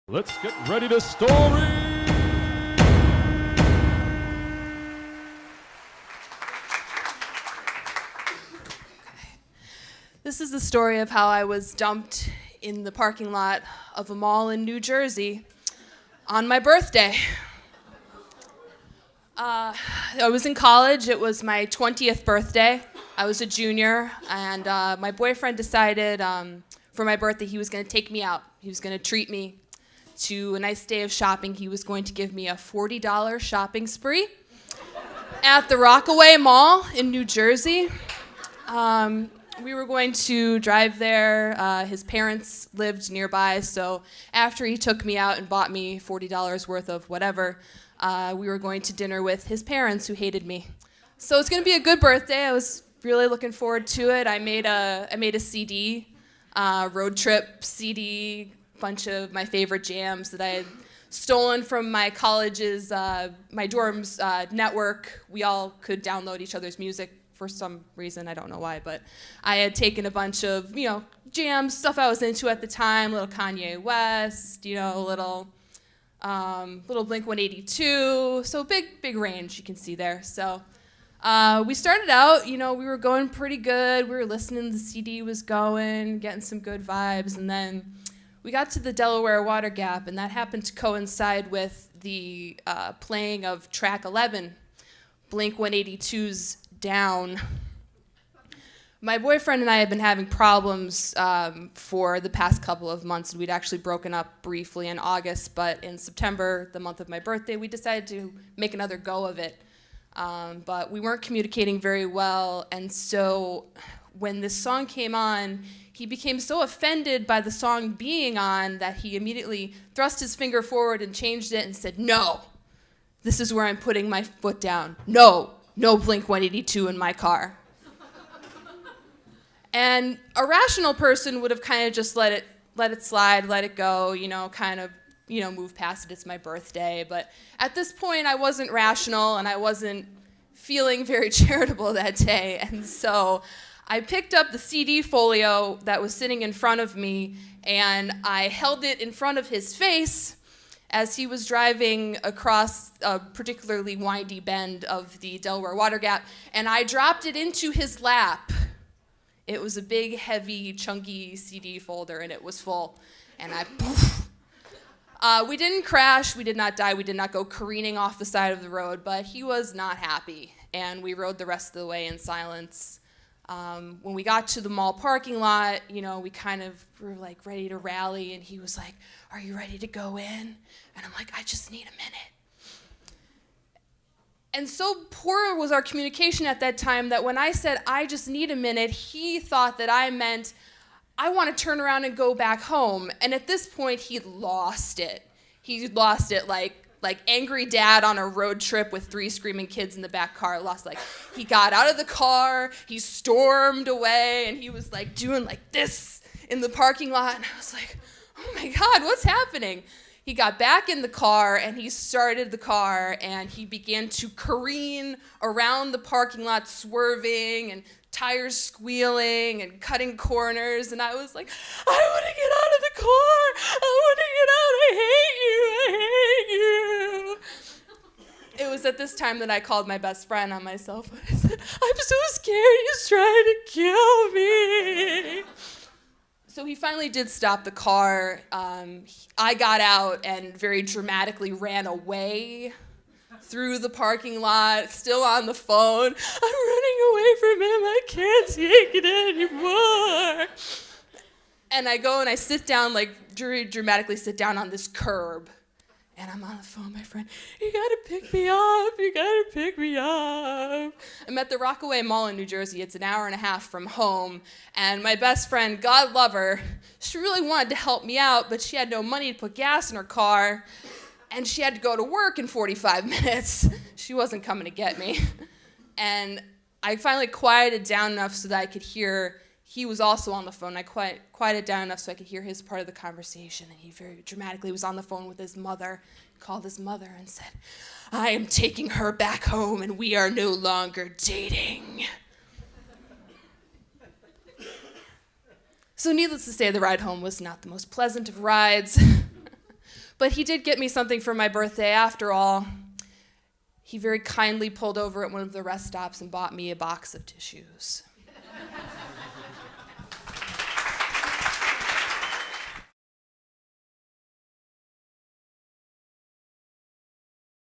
Let's get ready to story. This is the story of how I was dumped in the parking lot of a mall in New Jersey on my birthday. I was in college. It was my 20th birthday. I was a junior, and my boyfriend decided for my birthday he was going to take me out. He was going to treat me to a nice day of shopping. He was going to give me a $40 shopping spree at the Rockaway Mall in New Jersey. We were going to drive there. His parents lived nearby, so after he took me out and bought me $40 worth of whatever, we were going to dinner with his parents who hated me. So it's going to be a good birthday. I was really looking forward to it. I made a CD, road trip CD, bunch of my favorite jams that I had stolen from my college's, my dorm's network. We all could download each other's music for some reason, I don't know why, but I had taken a bunch of, jams, stuff I was into at the time, little Kanye West, little Blink-182, so big range you can see there. So we started out, we were going pretty good. We were listening, the CD was going, getting some good vibes, and then we got to the Delaware Water Gap, and that happened to coincide with the playing of track 11, Blink-182's Down. My boyfriend and I had been having problems for the past couple of months. We'd actually broken up briefly in August, but in September, the month of my birthday, we decided to make another go of it. But we weren't communicating very well, and so when this song came on, he became so offended by the song being on that he immediately thrust his finger forward and changed it and said, "No, this is where I'm putting my foot down. No Blink-182 in my car." And a rational person would have kind of just let it slide, let it go, move past it. It's my birthday. But at this point, I wasn't rational, and I wasn't feeling very charitable that day. And so I picked up the CD folio that was sitting in front of me, and I held it in front of his face as he was driving across a particularly windy bend of the Delaware Water Gap, and I dropped it into his lap. It was a big, heavy, chunky CD folder, and it was full. And we didn't crash, we did not die, we did not go careening off the side of the road, but he was not happy, and we rode the rest of the way in silence. When we got to the mall parking lot, we kind of were like ready to rally, and he was like, "Are you ready to go in?" And I'm like, "I just need a minute." And so poor was our communication at that time that when I said, "I just need a minute," he thought that I meant, "I want to turn around and go back home." And at this point, he lost it. He lost it like angry dad on a road trip with 3 screaming kids in the back car. He got out of the car, he stormed away, and he was doing this in the parking lot. And I was like, "Oh my God, what's happening?" He got back in the car, and he started the car, and he began to careen around the parking lot, swerving and tires squealing and cutting corners. And I was like, "I want to get out of the car. I want to get out. I hate you. It was at this time that I called my best friend on my cell phone. I said, "I'm so scared. He's trying to kill me." So he finally did stop the car. I got out and very dramatically ran away through the parking lot, still on the phone. "I'm running away from him. I can't take it anymore." And I go and I sit down, very dramatically sit down on this curb. And I'm on the phone with my friend. "You gotta pick me up. You gotta pick me up." I'm at the Rockaway Mall in New Jersey. It's an hour and a half from home. And my best friend, God love her, she really wanted to help me out, but she had no money to put gas in her car. And she had to go to work in 45 minutes. She wasn't coming to get me. And I finally quieted down enough so that I could hear. He was also on the phone. I quieted down enough so I could hear his part of the conversation, and he very dramatically was on the phone with his mother, called his mother and said, "I am taking her back home, and we are no longer dating." So needless to say, the ride home was not the most pleasant of rides. But he did get me something for my birthday after all. He very kindly pulled over at one of the rest stops and bought me a box of tissues.